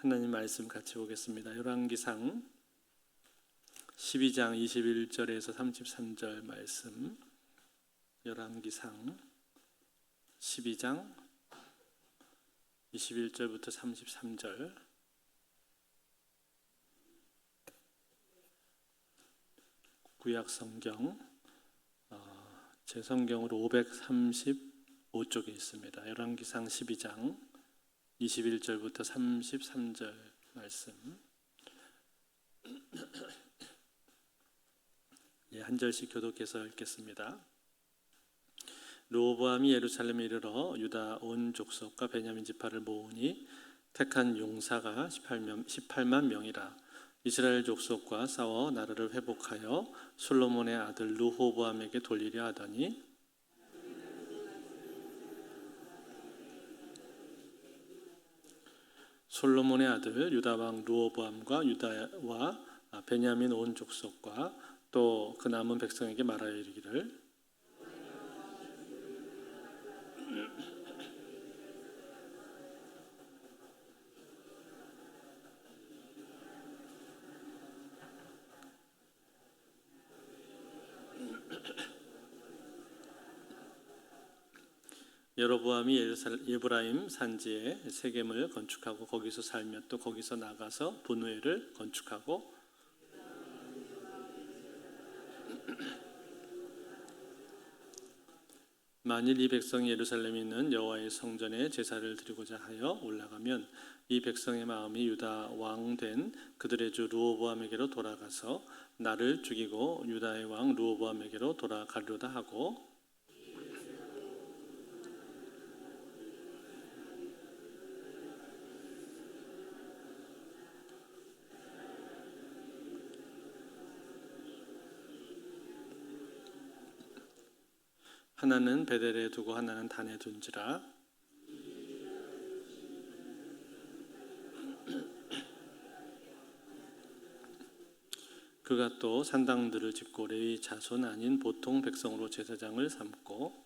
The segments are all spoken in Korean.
하나님 말씀 같이 보겠습니다. 열왕기상 12장 21절에서 33절 말씀. 열왕기상 12장 21절부터 33절. 구약 성경 제 성경으로 535쪽에 있습니다. 열왕기상 12장 21절부터 33절 말씀. 한 절씩 교독해서 읽겠습니다. 르호보암이 예루살렘에 이르러 유다 온 족속과 베냐민 지파를 모으니 택한 용사가 18만 명이라. 이스라엘 족속과 싸워 나라를 회복하여 솔로몬의 아들 르호보암에게 돌리려 하더니 솔로몬의 아들 유다 왕 르호보암과 유다와 베냐민 온 족속과 또 그 남은 백성에게 말하여 이르기를 여로보암이 에브라임 산지에 세겜을 건축하고 거기서 살며 또 거기서 나가서 분우엘을 건축하고 만일 이 백성이 예루살렘에 있는 여호와의 성전에 제사를 드리고자 하여 올라가면 이 백성의 마음이 유다 왕 된 그들의 주 르호보암에게로 돌아가서 나를 죽이고 유다의 왕 르호보암에게로 돌아가려다 하고 하나는 베델에 두고 하나는 단에 둔지라. 그가 또 산당들을 짓고 레위 자손 아닌 보통 백성으로 제사장을 삼고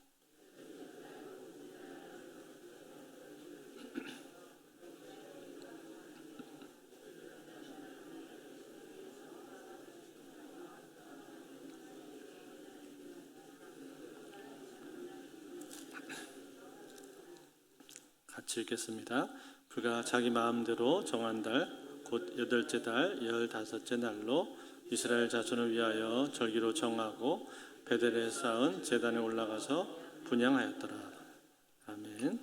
같이 읽겠습니다. 그가 자기 마음대로 정한 달 곧 8째 달 15째 날로 이스라엘 자손을 위하여 절기로 정하고 베델에 쌓은 제단에 올라가서 분향하였더라. 아멘.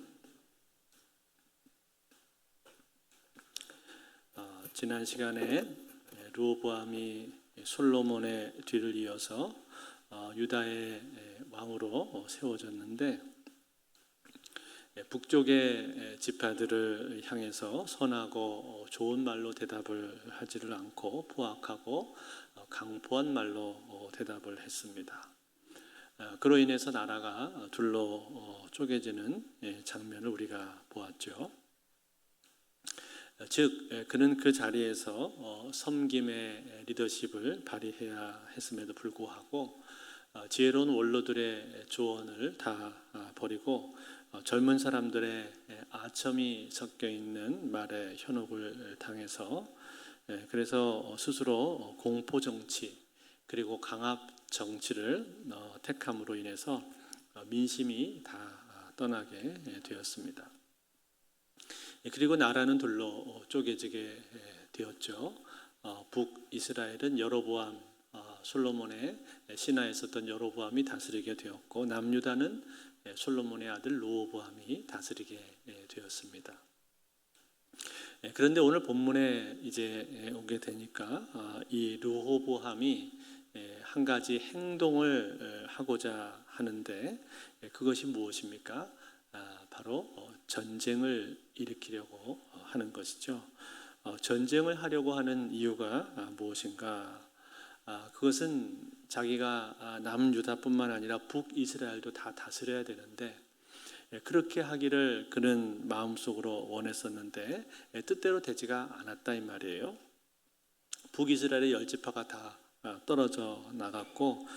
지난 시간에 르호보암이 솔로몬의 뒤를 이어서 유다의 왕으로 세워졌는데 북쪽의 지파들을 향해서 선하고 좋은 말로 대답을 하지를 않고 포악하고 강포한 말로 대답을 했습니다. 그로 인해서 나라가 둘로 쪼개지는 장면을 우리가 보았죠. 즉 그는 그 자리에서 섬김의 리더십을 발휘해야 했음에도 불구하고 지혜로운 원로들의 조언을 다 버리고 젊은 사람들의 아첨이 섞여 있는 말에 현혹을 당해서 그래서 스스로 공포 정치 그리고 강압 정치를 택함으로 인해서 민심이 다 떠나게 되었습니다. 그리고 나라는 둘로 쪼개지게 되었죠. 북이스라엘은 여로보암 솔로몬의 신하에 있었던 여로보암이 다스리게 되었고 남유다는 솔로몬의 아들 르호보암이 다스리게 되었습니다. 그런데 오늘 본문에 이제 오게 되니까 이 르호보암이 한 가지 행동을 하고자 하는데 그것이 무엇입니까? 바로 전쟁을 일으키려고 하는 것이죠. 전쟁을 하려고 하는 이유가 무엇인가? 그것은 자기가 남유다뿐만 아니라 북이스라엘도 다 다스려야 되는데 그렇게 하기를 그는 마음속으로 원했었는데 뜻대로 되지가 않았다 이 말이에요. 북이스라엘의 10지파가 다 떨어져 나갔고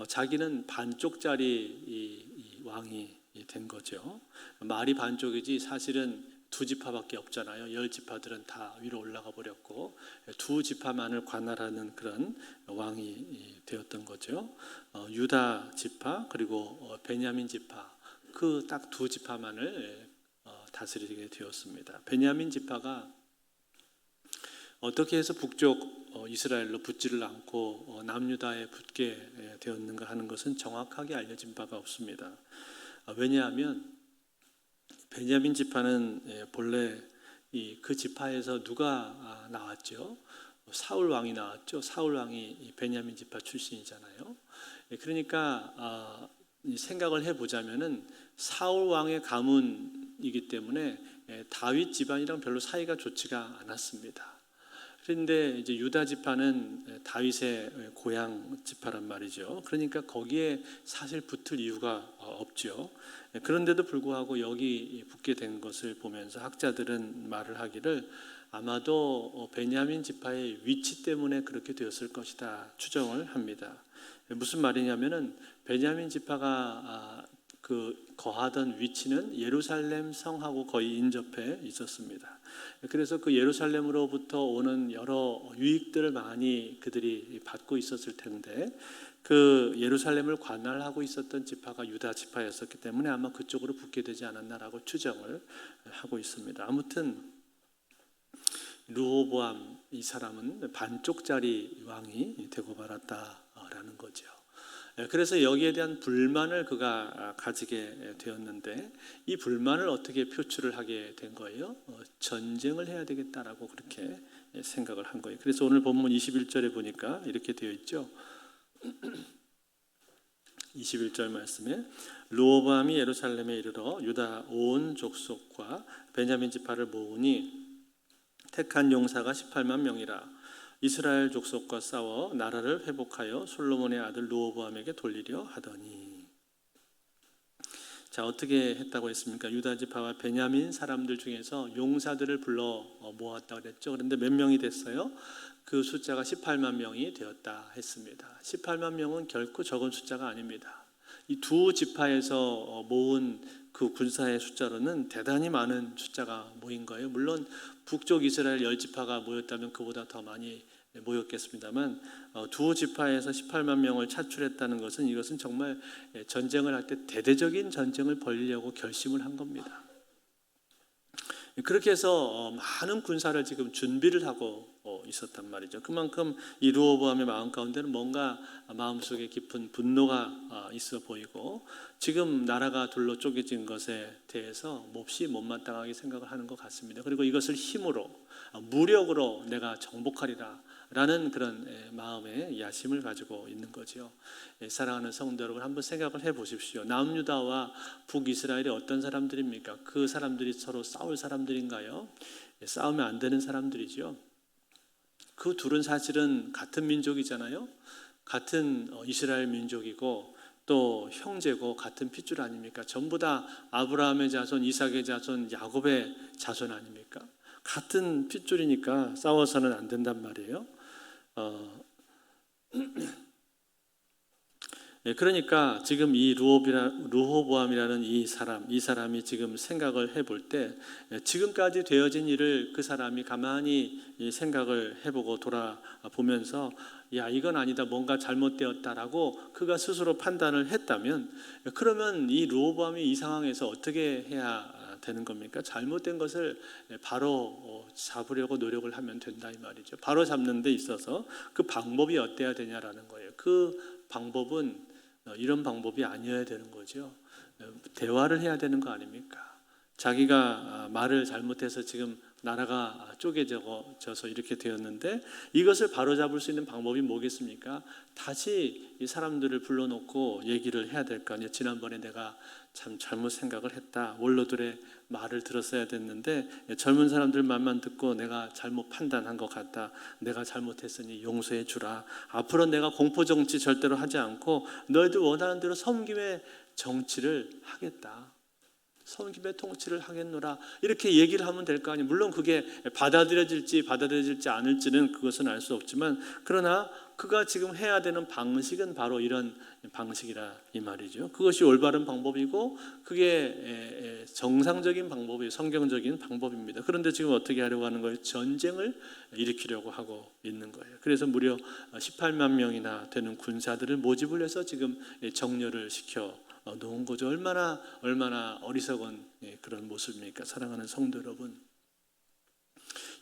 자기는 반쪽짜리 이 왕이 된 거죠. 말이 반쪽이지 사실은 두 지파밖에 없잖아요. 10지파들은 다 위로 올라가 버렸고 두 지파만을 관할하는 그런 왕이 되었던 거죠. 유다 지파 그리고 베냐민 지파 그 딱 두 지파만을 다스리게 되었습니다. 베냐민 지파가 어떻게 해서 북쪽 이스라엘로 붙지를 않고 남유다에 붙게 되었는가 하는 것은 정확하게 알려진 바가 없습니다. 왜냐하면 베냐민 지파는 본래 그 지파에서 누가 나왔죠? 사울 왕이 나왔죠. 사울 왕이 베냐민 지파 출신이잖아요. 그러니까 생각을 해보자면은 사울 왕의 가문이기 때문에 다윗 집안이랑 별로 사이가 좋지가 않았습니다. 그런데 이제 유다 지파는 다윗의 고향 지파란 말이죠. 그러니까 거기에 사실 붙을 이유가 없죠. 그런데도 불구하고 여기 붙게 된 것을 보면서 학자들은 말을 하기를 아마도 베냐민 지파의 위치 때문에 그렇게 되었을 것이다 추정을 합니다. 무슨 말이냐면은 베냐민 지파가 그 거하던 위치는 예루살렘 성하고 거의 인접해 있었습니다. 그래서 그 예루살렘으로부터 오는 여러 유익들을 많이 그들이 받고 있었을 텐데 그 예루살렘을 관할하고 있었던 지파가 유다 지파였었기 때문에 아마 그쪽으로 붙게 되지 않았나라고 추정을 하고 있습니다. 아무튼 르호보암 이 사람은 반쪽짜리 왕이 되고 말았다라는 거죠. 그래서 여기에 대한 불만을 그가 가지게 되었는데 이 불만을 어떻게 표출을 하게 된 거예요? 전쟁을 해야 되겠다라고 그렇게 생각을 한 거예요. 그래서 오늘 본문 21절에 보니까 이렇게 되어 있죠. 21절 말씀에 르호보암이 예루살렘에 이르러 유다 온 족속과 베냐민 지파를 모으니 택한 용사가 18만 명이라. 이스라엘 족속과 싸워 나라를 회복하여 솔로몬의 아들 르호보암에게 돌리려 하더니. 자, 어떻게 했다고 했습니까? 유다 지파와 베냐민 사람들 중에서 용사들을 불러 모았다고 그랬죠. 그런데 몇 명이 됐어요? 그 숫자가 18만 명이 되었다 했습니다. 18만 명은 결코 적은 숫자가 아닙니다. 이 두 지파에서 모은 그 군사의 숫자로는 대단히 많은 숫자가 모인 거예요. 물론 북쪽 이스라엘 10지파가 모였다면 그보다 더 많이 모였겠습니다만 두 지파에서 18만 명을 차출했다는 것은 이것은 정말 전쟁을 할 때 대대적인 전쟁을 벌이려고 결심을 한 겁니다. 그렇게 해서 많은 군사를 지금 준비를 하고 있었단 말이죠. 그만큼 이 르호보암의 마음 가운데는 뭔가 마음속에 깊은 분노가 있어 보이고 지금 나라가 둘로 쪼개진 것에 대해서 몹시 못마땅하게 생각을 하는 것 같습니다. 그리고 이것을 힘으로 무력으로 내가 정복하리라 라는 그런 마음의 야심을 가지고 있는 거죠. 사랑하는 성도 여러분, 한번 생각을 해보십시오. 남유다와 북이스라엘이 어떤 사람들입니까? 그 사람들이 서로 싸울 사람들인가요? 싸우면 안 되는 사람들이죠. 그 둘은 사실은 같은 민족이잖아요. 같은 이스라엘 민족이고 또 형제고 같은 핏줄 아닙니까? 전부 다 아브라함의 자손, 이삭의 자손, 야곱의 자손 아닙니까? 같은 핏줄이니까 싸워서는 안 된단 말이에요. 그러니까 지금 이 르호보암이라는 이 사람이 지금 생각을 해볼 때 지금까지 되어진 일을 그 사람이 가만히 생각을 해보고 돌아보면서 야, 이건 아니다, 뭔가 잘못되었다라고 그가 스스로 판단을 했다면 그러면 이 르호보암이 이 상황에서 어떻게 해야 되는 겁니까? 잘못된 것을 바로 잡으려고 노력을 하면 된다 이 말이죠. 바로 잡는 데 있어서 그 방법이 어때야 되냐라는 거예요. 그 방법은 이런 방법이 아니어야 되는 거죠. 대화를 해야 되는 거 아닙니까? 자기가 말을 잘못해서 지금 나라가 쪼개져서 이렇게 되었는데 이것을 바로잡을 수 있는 방법이 뭐겠습니까? 다시 이 사람들을 불러놓고 얘기를 해야 될 거 아니에요. 지난번에 내가 참 잘못 생각을 했다. 원로들의 말을 들었어야 됐는데 젊은 사람들 말만 듣고 내가 잘못 판단한 것 같다. 내가 잘못했으니 용서해 주라. 앞으로 내가 공포정치 절대로 하지 않고 너희들 원하는 대로 섬김의 정치를 하겠다. 섬김의 통치를 하겠노라. 이렇게 얘기를 하면 될 거 아니에요. 물론 그게 받아들여질지 않을지는 그것은 알 수 없지만 그러나 그가 지금 해야 되는 방식은 바로 이런 방식이라 이 말이죠. 그것이 올바른 방법이고 그게 정상적인 방법이 성경적인 방법입니다. 그런데 지금 어떻게 하려고 하는 거예요? 전쟁을 일으키려고 하고 있는 거예요. 그래서 무려 18만 명이나 되는 군사들을 모집을 해서 지금 정렬을 시켜 놓은 거죠. 얼마나 어리석은 그런 모습입니까? 사랑하는 성도 여러분,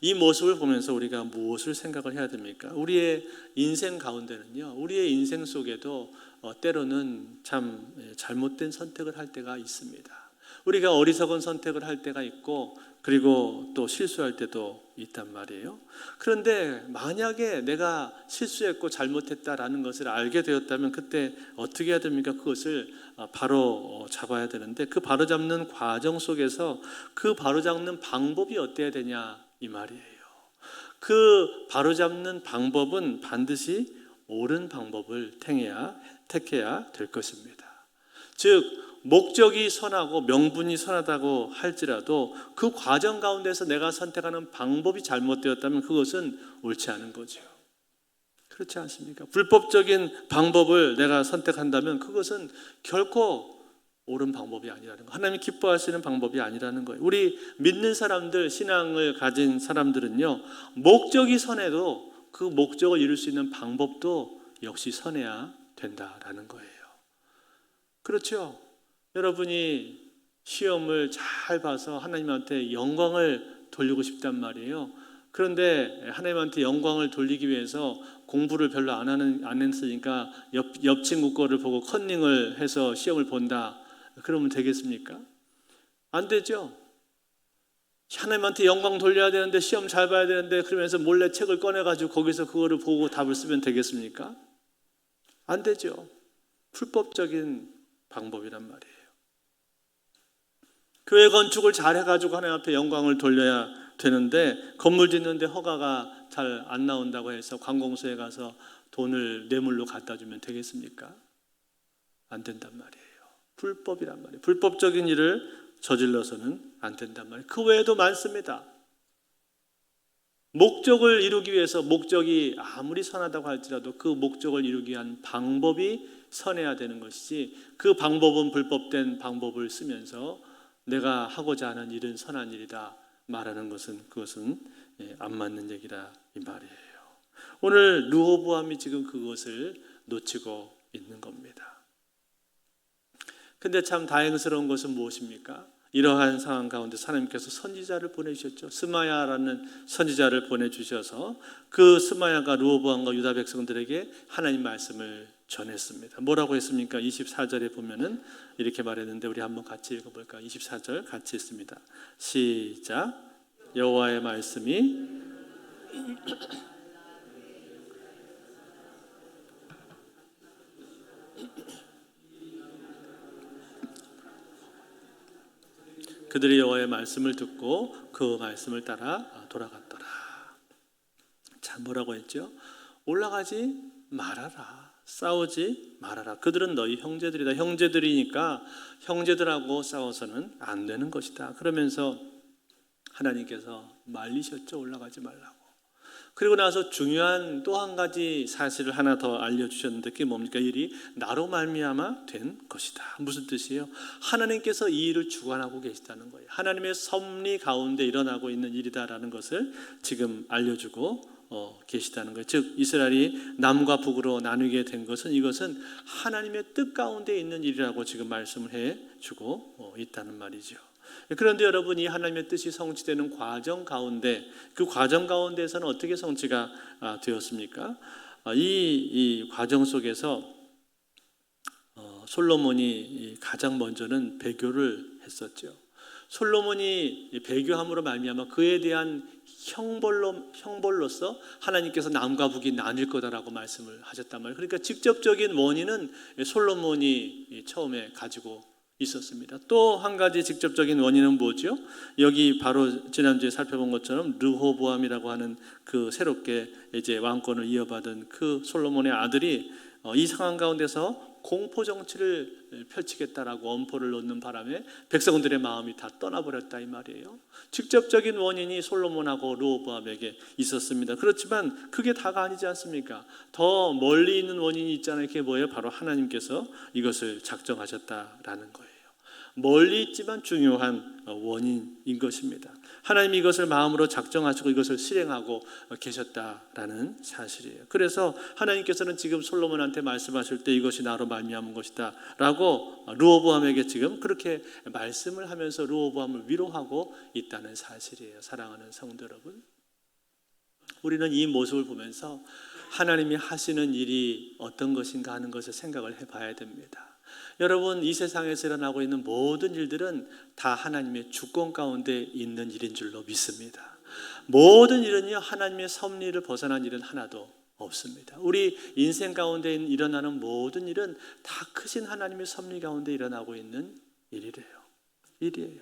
이 모습을 보면서 우리가 무엇을 생각을 해야 됩니까? 우리의 인생 가운데는요, 우리의 인생 속에도 때로는 참 잘못된 선택을 할 때가 있습니다. 우리가 어리석은 선택을 할 때가 있고 그리고 또 실수할 때도 있단 말이에요. 그런데 만약에 내가 실수했고 잘못했다라는 것을 알게 되었다면 그때 어떻게 해야 됩니까? 그것을 바로 잡아야 되는데 그 바로 잡는 과정 속에서 그 바로 잡는 방법이 어때야 되냐 이 말이에요. 그 바로잡는 방법은 반드시 옳은 방법을 택해야 될 것입니다. 즉 목적이 선하고 명분이 선하다고 할지라도 그 과정 가운데서 내가 선택하는 방법이 잘못되었다면 그것은 옳지 않은 거죠. 그렇지 않습니까? 불법적인 방법을 내가 선택한다면 그것은 결코 옳은 방법이 아니라는 거, 하나님이 기뻐하시는 방법이 아니라는 거예요. 우리 믿는 사람들, 신앙을 가진 사람들은요, 목적이 선해도 그 목적을 이룰 수 있는 방법도 역시 선해야 된다라는 거예요. 그렇죠? 여러분이 시험을 잘 봐서 하나님한테 영광을 돌리고 싶단 말이에요. 그런데 하나님한테 영광을 돌리기 위해서 공부를 별로 안 했으니까 옆 친구 거를 보고 컨닝을 해서 시험을 본다. 그러면 되겠습니까? 안 되죠. 하나님한테 영광 돌려야 되는데 시험 잘 봐야 되는데 그러면서 몰래 책을 꺼내가지고 거기서 그거를 보고 답을 쓰면 되겠습니까? 안 되죠. 불법적인 방법이란 말이에요. 교회 건축을 잘 해가지고 하나님 앞에 영광을 돌려야 되는데 건물 짓는데 허가가 잘 안 나온다고 해서 관공서에 가서 돈을 뇌물로 갖다 주면 되겠습니까? 안 된단 말이에요. 불법이란 말이에요. 불법적인 일을 저질러서는 안 된단 말이에요. 그 외에도 많습니다. 목적을 이루기 위해서 목적이 아무리 선하다고 할지라도 그 목적을 이루기 위한 방법이 선해야 되는 것이지 그 방법은 불법된 방법을 쓰면서 내가 하고자 하는 일은 선한 일이다 말하는 것은 그것은 안 맞는 얘기라 이 말이에요. 오늘 르호보암이 지금 그것을 놓치고 있는 겁니다. 근데 참 다행스러운 것은 무엇입니까? 이러한 상황 가운데 하나님께서 선지자를 보내주셨죠. 스마야라는 선지자를 보내주셔서 그 스마야가 르호보암과 유다 백성들에게 하나님 말씀을 전했습니다. 뭐라고 했습니까? 24절에 보면은 이렇게 말했는데 우리 한번 같이 읽어볼까요? 24절 같이 읽습니다. 시작. 여호와의 말씀이 그들이 여호와의 말씀을 듣고 그 말씀을 따라 돌아갔더라. 자, 뭐라고 했죠? 올라가지 말아라. 싸우지 말아라. 그들은 너희 형제들이다. 형제들이니까 형제들하고 싸워서는 안 되는 것이다. 그러면서 하나님께서 말리셨죠. 올라가지 말라고. 그리고 나서 중요한 또 한 가지 사실을 하나 더 알려주셨는데 그게 뭡니까? 일이 나로 말미암아 된 것이다. 무슨 뜻이에요? 하나님께서 이 일을 주관하고 계시다는 거예요. 하나님의 섭리 가운데 일어나고 있는 일이다라는 것을 지금 알려주고 계시다는 거예요. 즉 이스라엘이 남과 북으로 나누게 된 것은 이것은 하나님의 뜻 가운데 있는 일이라고 지금 말씀을 해주고 있다는 말이죠. 그런데 여러분, 이 하나님의 뜻이 성취되는 과정 가운데 그 과정 가운데에서는 어떻게 성취가 되었습니까? 이 과정 속에서 솔로몬이 가장 먼저는 배교를 했었죠. 솔로몬이 배교함으로 말미암아 그에 대한 형벌로서 하나님께서 남과 북이 나뉠 거다라고 말씀을 하셨단 말이에요. 그러니까 직접적인 원인은 솔로몬이 처음에 가지고 있었습니다. 또 한 가지 직접적인 원인은 뭐죠? 여기 바로 지난주에 살펴본 것처럼 르호보암이라고 하는 그 새롭게 이제 왕권을 이어받은 그 솔로몬의 아들이 이 상황 가운데서 공포 정치를 펼치겠다라고 엄포를 놓는 바람에 백성들의 마음이 다 떠나버렸다 이 말이에요. 직접적인 원인이 솔로몬하고 르호보암에게 있었습니다. 그렇지만 그게 다가 아니지 않습니까? 더 멀리 있는 원인이 있잖아요. 그게 뭐예요? 바로 하나님께서 이것을 작정하셨다라는 거예요. 멀리 있지만 중요한 원인인 것입니다. 하나님이 이것을 마음으로 작정하시고 이것을 실행하고 계셨다라는 사실이에요. 그래서 하나님께서는 지금 솔로몬한테 말씀하실 때 이것이 나로 말미암은 것이다 라고 르호보암에게 지금 그렇게 말씀을 하면서 르호보암을 위로하고 있다는 사실이에요. 사랑하는 성도 여러분, 우리는 이 모습을 보면서 하나님이 하시는 일이 어떤 것인가 하는 것을 생각을 해봐야 됩니다. 여러분, 이 세상에서 일어나고 있는 모든 일들은 다 하나님의 주권 가운데 있는 일인 줄로 믿습니다. 모든 일은요, 하나님의 섭리를 벗어난 일은 하나도 없습니다. 우리 인생 가운데 일어나는 모든 일은 다 크신 하나님의 섭리 가운데 일어나고 있는 일이에요.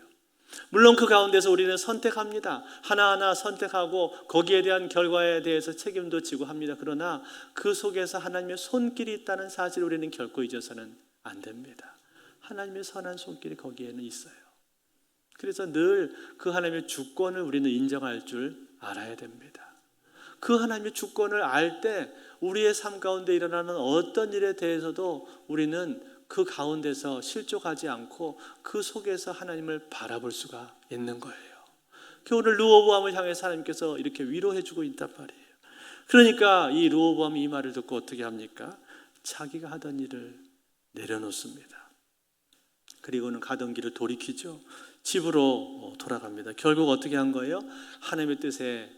물론 그 가운데서 우리는 선택합니다. 하나하나 선택하고 거기에 대한 결과에 대해서 책임도 지고 합니다. 그러나 그 속에서 하나님의 손길이 있다는 사실을 우리는 결코 잊어서는 안 됩니다. 하나님의 선한 손길이 거기에는 있어요. 그래서 늘 그 하나님의 주권을 우리는 인정할 줄 알아야 됩니다. 그 하나님의 주권을 알 때 우리의 삶 가운데 일어나는 어떤 일에 대해서도 우리는 그 가운데서 실족하지 않고 그 속에서 하나님을 바라볼 수가 있는 거예요. 오늘 르호보암을 향해서 하나님께서 이렇게 위로해 주고 있단 말이에요. 그러니까 이 르호보암이 이 말을 듣고 어떻게 합니까? 자기가 하던 일을 내려놓습니다. 그리고는 가던 길을 돌이키죠. 집으로 돌아갑니다. 결국 어떻게 한 거예요? 하나님의 뜻에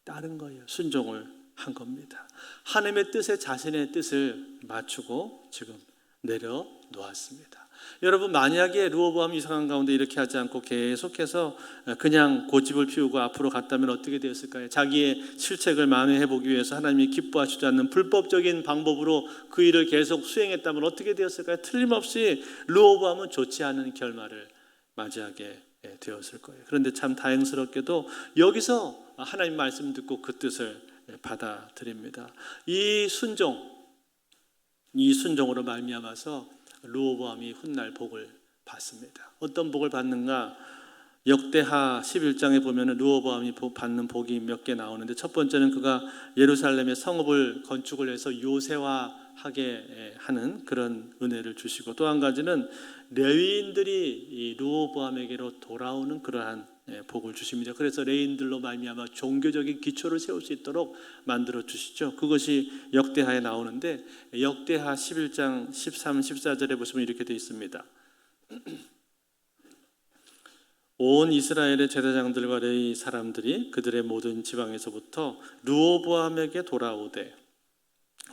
따른 거예요. 순종을 한 겁니다. 하나님의 뜻에 자신의 뜻을 맞추고 지금 내려놓았습니다. 여러분, 만약에 르호보암이 이 상황 가운데 이렇게 하지 않고 계속해서 그냥 고집을 피우고 앞으로 갔다면 어떻게 되었을까요? 자기의 실책을 만회해보기 위해서 하나님이 기뻐하시지 않는 불법적인 방법으로 그 일을 계속 수행했다면 어떻게 되었을까요? 틀림없이 르호보암은 좋지 않은 결말을 맞이하게 되었을 거예요. 그런데 참 다행스럽게도 여기서 하나님 말씀 듣고 그 뜻을 받아들입니다. 이 순종으로 말미암아서 르호보암이 훗날 복을 받습니다. 어떤 복을 받는가? 역대하 11장에 보면 르호보암이 받는 복이 몇 개 나오는데, 첫 번째는 그가 예루살렘의 성읍을 건축을 해서 요새화하게 하는 그런 은혜를 주시고, 또 한 가지는 레위인들이 이 르호보암에게로 돌아오는 그러한 복을 주십니다. 그래서 레위인들로 말미암아 종교적인 기초를 세울 수 있도록 만들어 주시죠. 그것이 역대하에 나오는데, 역대하 11장 13, 14절에 보시면 이렇게 되어 있습니다. 온 이스라엘의 제사장들과 레위 사람들이 그들의 모든 지방에서부터 르호보암에게 돌아오되,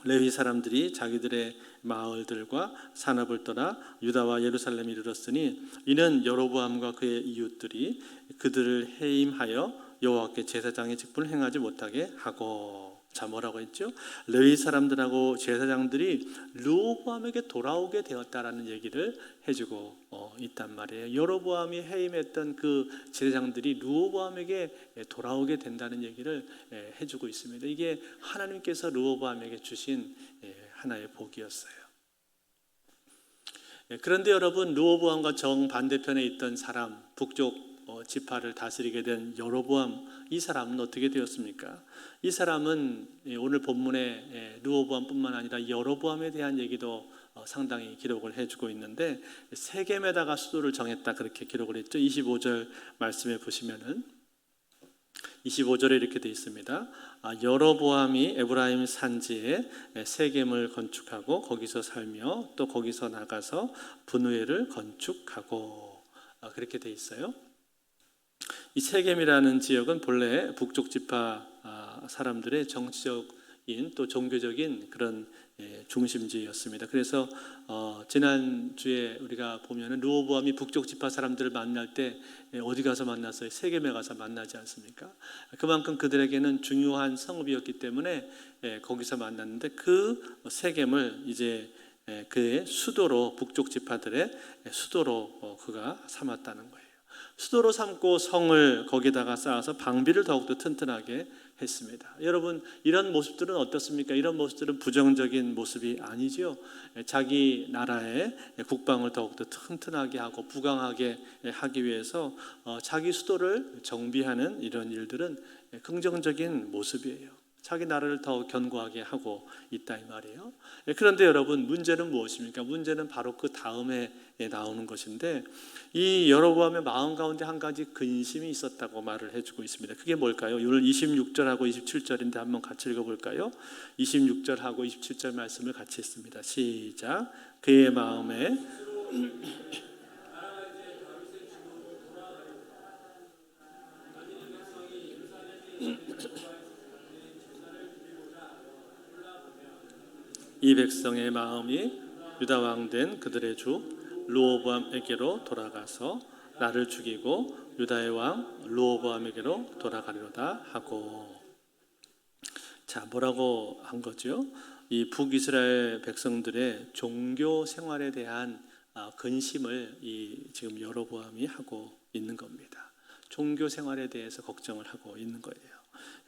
레위 사람들이 자기들의 마을들과 산업을 떠나 유다와 예루살렘에 이르렀으니 이는 여로보암과 그의 이웃들이 그들을 해임하여 여호와께 제사장의 직분을 행하지 못하게 하고. 자, 뭐라고 했죠? 레위 사람들하고 제사장들이 르호보암에게 돌아오게 되었다라는 얘기를 해주고 있단 말이에요. 여로보암이 해임했던 그 제사장들이 르호보암에게 돌아오게 된다는 얘기를 해주고 있습니다. 이게 하나님께서 르호보암에게 주신 하나의 복이었어요. 그런데 여러분, 르호보암과 정반대편에 있던 사람, 북쪽 지파를 다스리게 된 여로보암, 이 사람은 어떻게 되었습니까? 이 사람은 오늘 본문에 르호보암뿐만 아니라 여로보암에 대한 얘기도 상당히 기록을 해주고 있는데, 세겜에다가 수도를 정했다 그렇게 기록을 했죠. 25절 말씀에 보시면은 25절에 이렇게 되어 있습니다. 여로보암이 에브라임 산지에 세겜을 건축하고 거기서 살며 또 거기서 나가서 분우엘을 건축하고, 그렇게 되어 있어요. 이 세겜이라는 지역은 본래 북쪽 지파 사람들의 정치적인 또 종교적인 그런 중심지였습니다. 그래서 지난주에 우리가 보면은 르호보암이 북쪽 지파 사람들을 만날 때 어디 가서 만났어요? 세겜에 가서 만나지 않습니까? 그만큼 그들에게는 중요한 성읍이었기 때문에 거기서 만났는데, 그 세겜을 이제 그의 수도로, 북쪽 지파들의 수도로 그가 삼았다는 거예요. 수도로 삼고 성을 거기다가 쌓아서 방비를 더욱더 튼튼하게 했습니다. 여러분, 이런 모습들은 어떻습니까? 이런 모습들은 부정적인 모습이 아니죠. 자기 나라의 국방을 더욱더 튼튼하게 하고 부강하게 하기 위해서 자기 수도를 정비하는 이런 일들은 긍정적인 모습이에요. 자기 나라를 더 견고하게 하고 있다 이 말이에요. 그런데 여러분, 문제는 무엇입니까? 문제는 바로 그 다음에 나오는 것인데, 이 여로보암의 마음 가운데 한 가지 근심이 있었다고 말을 해주고 있습니다. 그게 뭘까요? 오늘 26절하고 27절인데 한번 같이 읽어볼까요? 26절하고 27절 말씀을 같이 했습니다. 시작. 그의 마음에 이 백성의 마음이 유다 왕 된 그들의 주 르호보암에게로 돌아가서 나를 죽이고 유다의 왕 르호보암에게로 돌아가리로다 하고. 자, 뭐라고 한 거죠? 이 북이스라엘 백성들의 종교 생활에 대한 근심을 지금 여로보암이 하고 있는 겁니다. 종교 생활에 대해서 걱정을 하고 있는 거예요.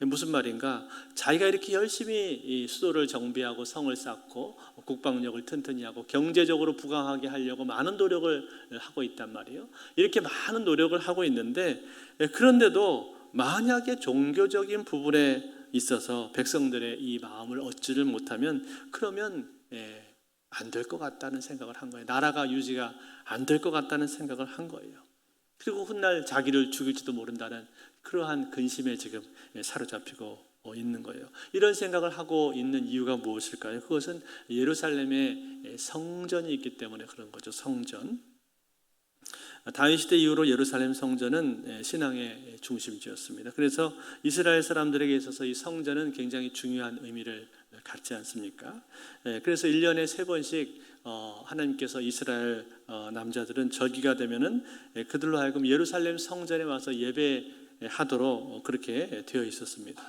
무슨 말인가? 자기가 이렇게 열심히 이 수도를 정비하고 성을 쌓고 국방력을 튼튼히 하고 경제적으로 부강하게 하려고 많은 노력을 하고 있단 말이에요. 이렇게 많은 노력을 하고 있는데, 그런데도 만약에 종교적인 부분에 있어서 백성들의 이 마음을 얻지를 못하면, 그러면 안 될 것 같다는 생각을 한 거예요. 나라가 유지가 안 될 것 같다는 생각을 한 거예요. 그리고 훗날 자기를 죽일지도 모른다는 그러한 근심에 지금 사로잡히고 있는 거예요. 이런 생각을 하고 있는 이유가 무엇일까요? 그것은 예루살렘에 성전이 있기 때문에 그런 거죠. 성전. 다윗 시대 이후로 예루살렘 성전은 신앙의 중심지였습니다. 그래서 이스라엘 사람들에게 있어서 이 성전은 굉장히 중요한 의미를 갖지 않습니까? 그래서 1년에 3번씩 하나님께서 이스라엘 남자들은 절기가 되면은 그들로 하여금 예루살렘 성전에 와서 예배하도록 그렇게 되어 있었습니다.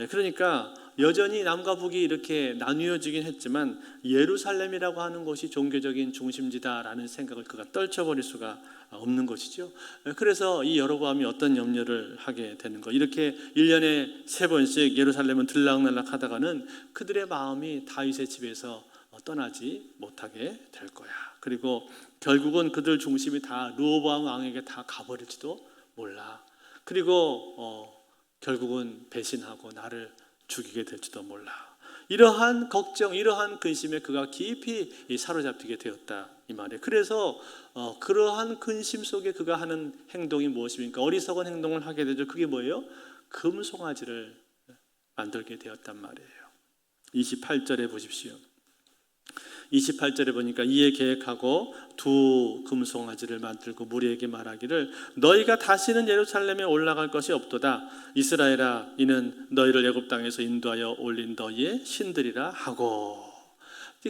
그러니까 여전히 남과 북이 이렇게 나뉘어지긴 했지만 예루살렘이라고 하는 곳이 종교적인 중심지다라는 생각을 그가 떨쳐버릴 수가 없는 것이죠. 그래서 이 여로보암이 어떤 염려를 하게 되는 거, 이렇게 1년에 3번씩 예루살렘은 들락날락 하다가는 그들의 마음이 다윗의 집에서 떠나지 못하게 될 거야. 그리고 결국은 그들 중심이 다 르호보암 왕에게 다 가버릴지도 몰라. 그리고 결국은 배신하고 나를 죽이게 될지도 몰라. 이러한 걱정, 이러한 근심에 그가 깊이 사로잡히게 되었다 이 말이에요. 그래서 그러한 근심 속에 그가 하는 행동이 무엇입니까? 어리석은 행동을 하게 되죠. 그게 뭐예요? 금송아지를 만들게 되었단 말이에요. 28절에 보십시오. 28절에 보니까 이에 계획하고 2 금송아지를 만들고 무리에게 말하기를 너희가 다시는 예루살렘에 올라갈 것이 없도다. 이스라엘아, 이는 너희를 애굽 땅에서 인도하여 올린 너희의 신들이라 하고.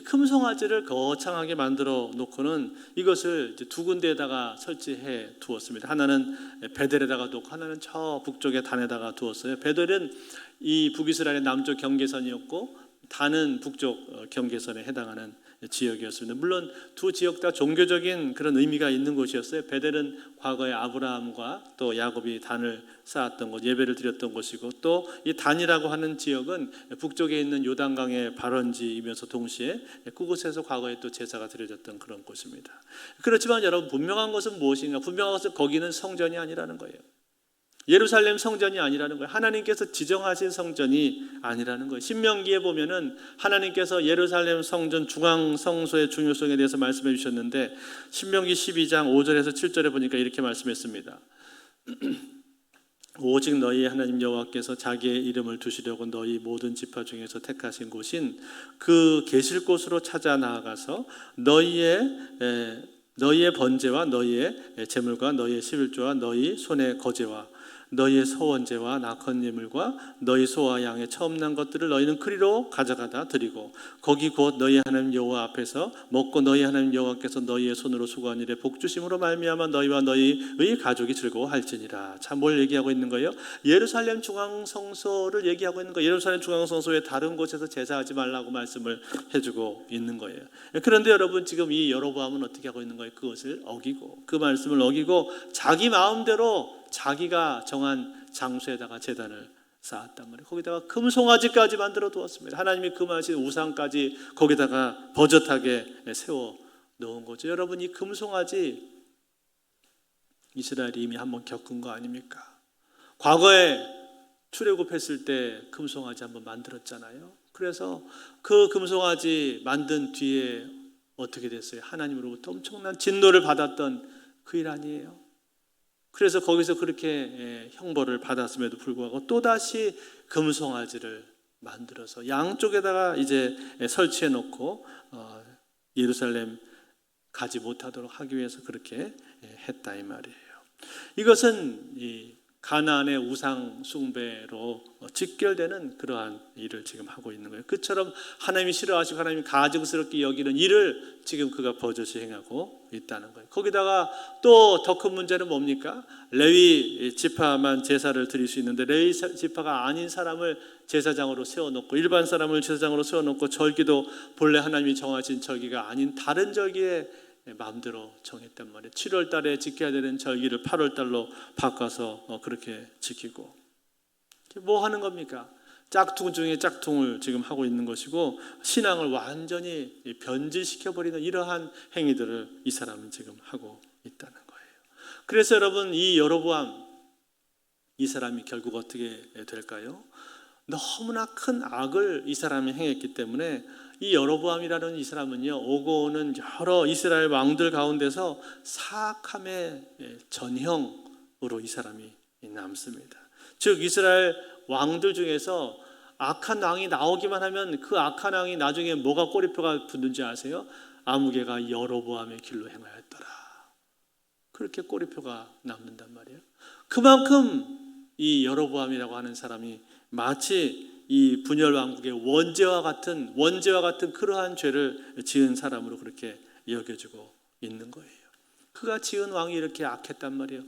금송아지를 거창하게 만들어 놓고는 이것을 이제 2군데에다가 설치해 두었습니다. 하나는 베델에다가 두고 하나는 저 북쪽의 단에다가 두었어요. 베델은 이 북이스라엘의 남쪽 경계선이었고 단은 북쪽 경계선에 해당하는 지역이었습니다. 물론 2 지역 다 종교적인 그런 의미가 있는 곳이었어요. 베델은 과거에 아브라함과 또 야곱이 단을 쌓았던 곳, 예배를 드렸던 곳이고, 또 이 단이라고 하는 지역은 북쪽에 있는 요단강의 발원지이면서 동시에 그곳에서 과거에 또 제사가 드려졌던 그런 곳입니다. 그렇지만 여러분, 분명한 것은 무엇인가? 분명한 것은 거기는 성전이 아니라는 거예요. 예루살렘 성전이 아니라는 거예요. 하나님께서 지정하신 성전이 아니라는 거예요. 신명기에 보면은 하나님께서 예루살렘 성전 중앙 성소의 중요성에 대해서 말씀해 주셨는데, 신명기 12장 5절에서 7절에 보니까 이렇게 말씀했습니다. 오직 너희의 하나님 여호와께서 자기의 이름을 두시려고 너희 모든 지파 중에서 택하신 곳인 그 계실 곳으로 찾아 나아가서 너희의 번제와 너희의 제물과 너희의 십일조와 너희 손의 거제와 너희의 소원제와 낙헌 예물과 너희 소와 양의 처음 난 것들을 너희는 그리로 가져가다 드리고 거기 곧 너희 하나님 여호와 앞에서 먹고 너희 하나님 여호와께서 너희의 손으로 수고한 일에 복 주심으로 말미암아 너희와 너희의 가족이 즐거워할지니라. 참 뭘 얘기하고 있는 거예요? 예루살렘 중앙성소를 얘기하고 있는 거예요. 예루살렘 중앙성소의 다른 곳에서 제사하지 말라고 말씀을 해주고 있는 거예요. 그런데 여러분, 지금 이 여로보암은 어떻게 하고 있는 거예요? 그것을 어기고, 그 말씀을 어기고 자기 마음대로 자기가 정한 장소에다가 제단을 쌓았단 말이에요. 거기다가 금송아지까지 만들어 두었습니다. 하나님이 금하신 우상까지 거기다가 버젓하게 세워 놓은 거죠. 여러분, 이 금송아지 이스라엘이 이미 한번 겪은 거 아닙니까? 과거에 출애굽했을 때 금송아지 한번 만들었잖아요. 그래서 그 금송아지 만든 뒤에 어떻게 됐어요? 하나님으로부터 엄청난 진노를 받았던 그 일 아니에요? 그래서 거기서 그렇게 형벌을 받았음에도 불구하고 또다시 금송아지를 만들어서 양쪽에다가 이제 설치해 놓고 예루살렘 가지 못하도록 하기 위해서 그렇게 했다 이 말이에요. 이것은 이 가나안의 우상 숭배로 직결되는 그러한 일을 지금 하고 있는 거예요. 그처럼 하나님이 싫어하시고 하나님이 가증스럽게 여기는 일을 지금 그가 버젓이 행하고 있다는 거예요. 거기다가 또 더 큰 문제는 뭡니까? 레위 지파만 제사를 드릴 수 있는데 레위 지파가 아닌 사람을 제사장으로 세워놓고, 일반 사람을 제사장으로 세워놓고, 절기도 본래 하나님이 정하신 절기가 아닌 다른 절기에 마음대로 정했단 말이에요. 7월 달에 지켜야 되는 절기를 8월 달로 바꿔서 그렇게 지키고, 뭐 하는 겁니까? 짝퉁 중에 짝퉁을 지금 하고 있는 것이고, 신앙을 완전히 변질시켜버리는 이러한 행위들을 이 사람은 지금 하고 있다는 거예요. 그래서 여러분, 이 여로보암, 이 사람이 결국 어떻게 될까요? 너무나 큰 악을 이 사람이 행했기 때문에 이 여로보암이라는 이 사람은요, 오고 오는 여러 이스라엘 왕들 가운데서 사악함의 전형으로 이 사람이 남습니다. 즉 이스라엘 왕들 중에서 악한 왕이 나오기만 하면 그 악한 왕이 나중에 뭐가 꼬리표가 붙는지 아세요? 아무개가 여로보암의 길로 행하였더라. 그렇게 꼬리표가 남는단 말이에요. 그만큼 이 여로보암이라고 하는 사람이 마치 이 분열 왕국의 원죄와 같은 그러한 죄를 지은 사람으로 그렇게 여겨지고 있는 거예요. 그가 지은 왕이 이렇게 악했단 말이에요.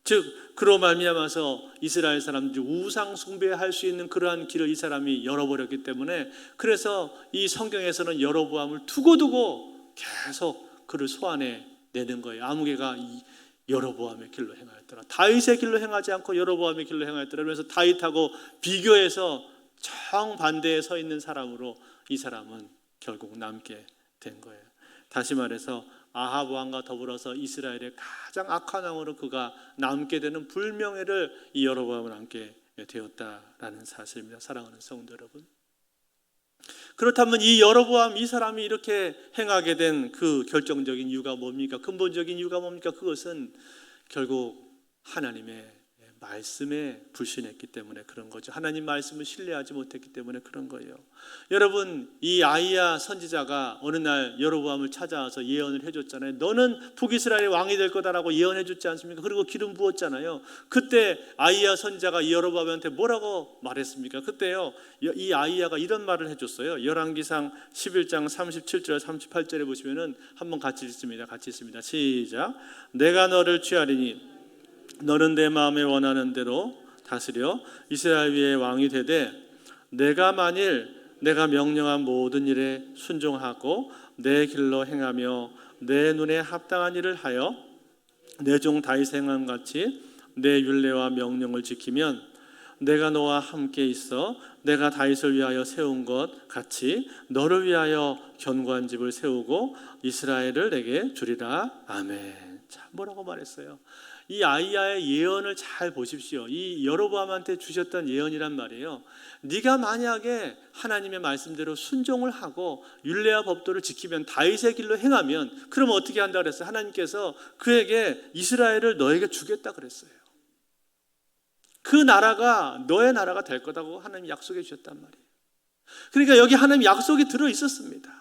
즉 그로 말미암아서 이스라엘 사람들이 우상 숭배할 수 있는 그러한 길을 이 사람이 열어버렸기 때문에, 그래서 이 성경에서는 여로보암을 두고두고 계속 그를 소환해 내는 거예요. 아무개가 이 여로보암의 길로 행하였더라. 다윗의 길로 행하지 않고 여로보암의 길로 행하였더라. 그래서 다윗하고 비교해서 정반대에 서 있는 사람으로 이 사람은 결국 남게 된 거예요. 다시 말해서 아합 왕과 더불어서 이스라엘의 가장 악한 왕으로 그가 남게 되는 불명예를 이 여로보암은 남게 되었다라는 사실입니다. 사랑하는 성도 여러분, 그렇다면 이 여로보암 이 사람이 이렇게 행하게 된 그 결정적인 이유가 뭡니까? 근본적인 이유가 뭡니까? 그것은 결국 하나님의 말씀에 불신했기 때문에 그런 거죠. 하나님 말씀을 신뢰하지 못했기 때문에 그런 거예요. 여러분, 이 아이야 선지자가 어느 날 여로보암을 찾아와서 예언을 해줬잖아요. 너는 북이스라엘의 왕이 될 거다라고 예언해 줬지 않습니까? 그리고 기름 부었잖아요. 그때 아이야 선지자가 여로보암한테 뭐라고 말했습니까? 그때요, 이 아이야가 이런 말을 해줬어요. 열왕기상 11장 37절 38절에 보시면은 한번 같이 읽습니다. 시작. 내가 너를 취하리니 너는 내 마음에 원하는 대로 다스려 이스라엘 위에 왕이 되되, 내가 만일 내가 명령한 모든 일에 순종하고 내 길로 행하며 내 눈에 합당한 일을 하여 내 종 다윗의 행함 같이 내 율례와 명령을 지키면 내가 너와 함께 있어 내가 다윗을 위하여 세운 것 같이 너를 위하여 견고한 집을 세우고 이스라엘을 내게 주리라. 아멘. 참, 뭐라고 말했어요? 이 아이야의 예언을 잘 보십시오. 이 여로보암한테 주셨던 예언이란 말이에요. 네가 만약에 하나님의 말씀대로 순종을 하고 율례와 법도를 지키면, 다윗의 길로 행하면, 그럼 어떻게 한다 그랬어요? 하나님께서 그에게 이스라엘을 너에게 주겠다 그랬어요. 그 나라가 너의 나라가 될 거다고 하나님이 약속해 주셨단 말이에요. 그러니까 여기 하나님 약속이 들어 있었습니다.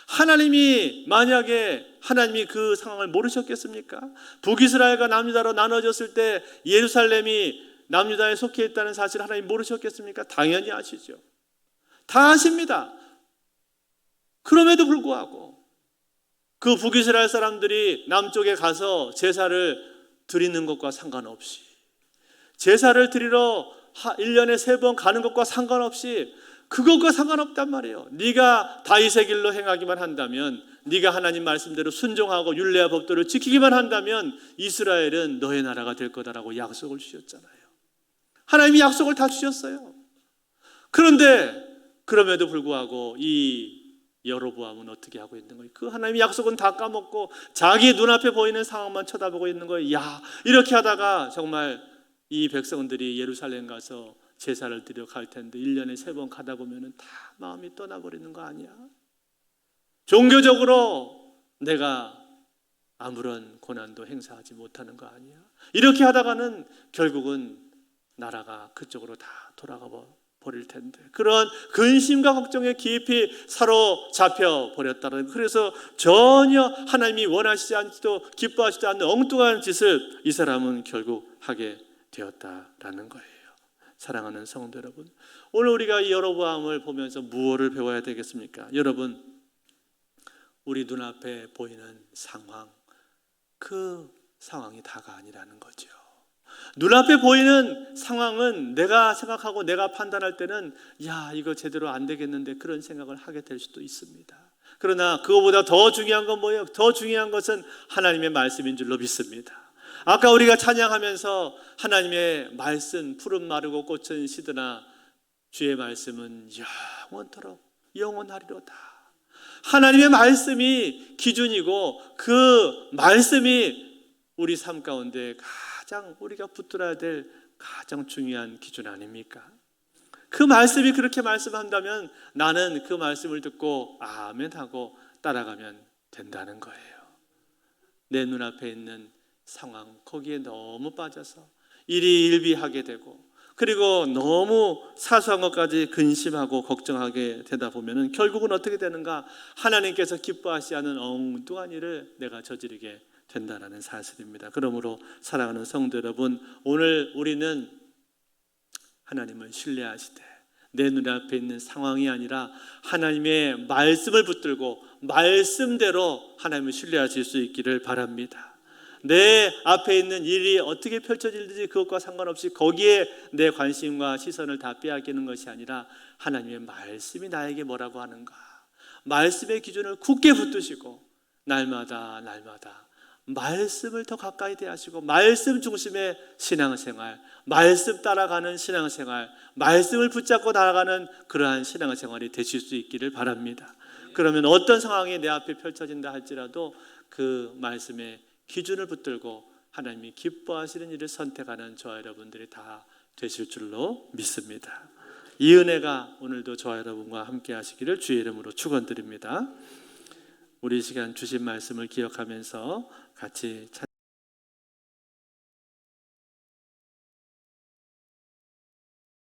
하나님이 그 상황을 모르셨겠습니까? 북이스라엘과 남유다로 나눠졌을 때 예루살렘이 남유다에 속해 있다는 사실을 하나님 모르셨겠습니까? 당연히 아시죠. 다 아십니다. 그럼에도 불구하고 그 북이스라엘 사람들이 남쪽에 가서 제사를 드리는 것과 상관없이, 제사를 드리러 1년에 3번 가는 것과 상관없이, 그것과 상관없단 말이에요. 네가 다윗의 길로 행하기만 한다면, 네가 하나님 말씀대로 순종하고 율례와 법도를 지키기만 한다면 이스라엘은 너의 나라가 될 거다라고 약속을 주셨잖아요. 하나님이 약속을 다 주셨어요. 그런데 그럼에도 불구하고 이 여로보암은 어떻게 하고 있는 거예요? 그 하나님의 약속은 다 까먹고 자기 눈앞에 보이는 상황만 쳐다보고 있는 거예요. 야, 이렇게 하다가 정말 이 백성들이 예루살렘 가서 제사를 드려 갈 텐데 1년에 3번 가다 보면 다 마음이 떠나버리는 거 아니야? 종교적으로 내가 아무런 고난도 행사하지 못하는 거 아니야? 이렇게 하다가는 결국은 나라가 그쪽으로 다 돌아가 버릴 텐데, 그런 근심과 걱정에 깊이 사로잡혀 버렸다는, 그래서 전혀 하나님이 원하시지 않지도 기뻐하시지 않는 엉뚱한 짓을 이 사람은 결국 하게 되었다라는 거예요. 사랑하는 성도 여러분, 오늘 우리가 이 여로보암을 보면서 무엇을 배워야 되겠습니까? 여러분, 우리 눈앞에 보이는 상황, 그 상황이 다가 아니라는 거죠. 눈앞에 보이는 상황은 내가 생각하고 내가 판단할 때는 야, 이거 제대로 안 되겠는데 그런 생각을 하게 될 수도 있습니다. 그러나 그거보다 더 중요한 건 뭐예요? 더 중요한 것은 하나님의 말씀인 줄로 믿습니다. 아까 우리가 찬양하면서 하나님의 말씀, 푸른 마르고 꽃은 시드나 주의 말씀은 영원토록 영원하리로다. 하나님의 말씀이 기준이고 그 말씀이 우리 삶 가운데 가장 우리가 붙들어야 될 가장 중요한 기준 아닙니까? 그 말씀이 그렇게 말씀한다면 나는 그 말씀을 듣고 아멘 하고 따라가면 된다는 거예요. 내 눈앞에 있는 상황, 거기에 너무 빠져서 일희일비하게 되고, 그리고 너무 사소한 것까지 근심하고 걱정하게 되다 보면 결국은 어떻게 되는가? 하나님께서 기뻐하시지 않은 엉뚱한 일을 내가 저지르게 된다는 사실입니다. 그러므로 사랑하는 성도 여러분, 오늘 우리는 하나님을 신뢰하시되 내 눈앞에 있는 상황이 아니라 하나님의 말씀을 붙들고 말씀대로 하나님을 신뢰하실 수 있기를 바랍니다. 내 앞에 있는 일이 어떻게 펼쳐질지 그것과 상관없이 거기에 내 관심과 시선을 다 빼앗기는 것이 아니라 하나님의 말씀이 나에게 뭐라고 하는가, 말씀의 기준을 굳게 붙드시고 날마다 말씀을 더 가까이 대하시고 말씀 중심의 신앙생활, 말씀 따라가는 신앙생활, 말씀을 붙잡고 나아가는 그러한 신앙생활이 되실 수 있기를 바랍니다. 그러면 어떤 상황이 내 앞에 펼쳐진다 할지라도 그 말씀의 기준을 붙들고 하나님이 기뻐하시는 일을 선택하는 저와 여러분들이 다 되실 줄로 믿습니다. 이 은혜가 오늘도 저와 여러분과 함께 하시기를 주의 이름으로 축원드립니다. 우리 시간 주신 말씀을 기억하면서 같이 찬양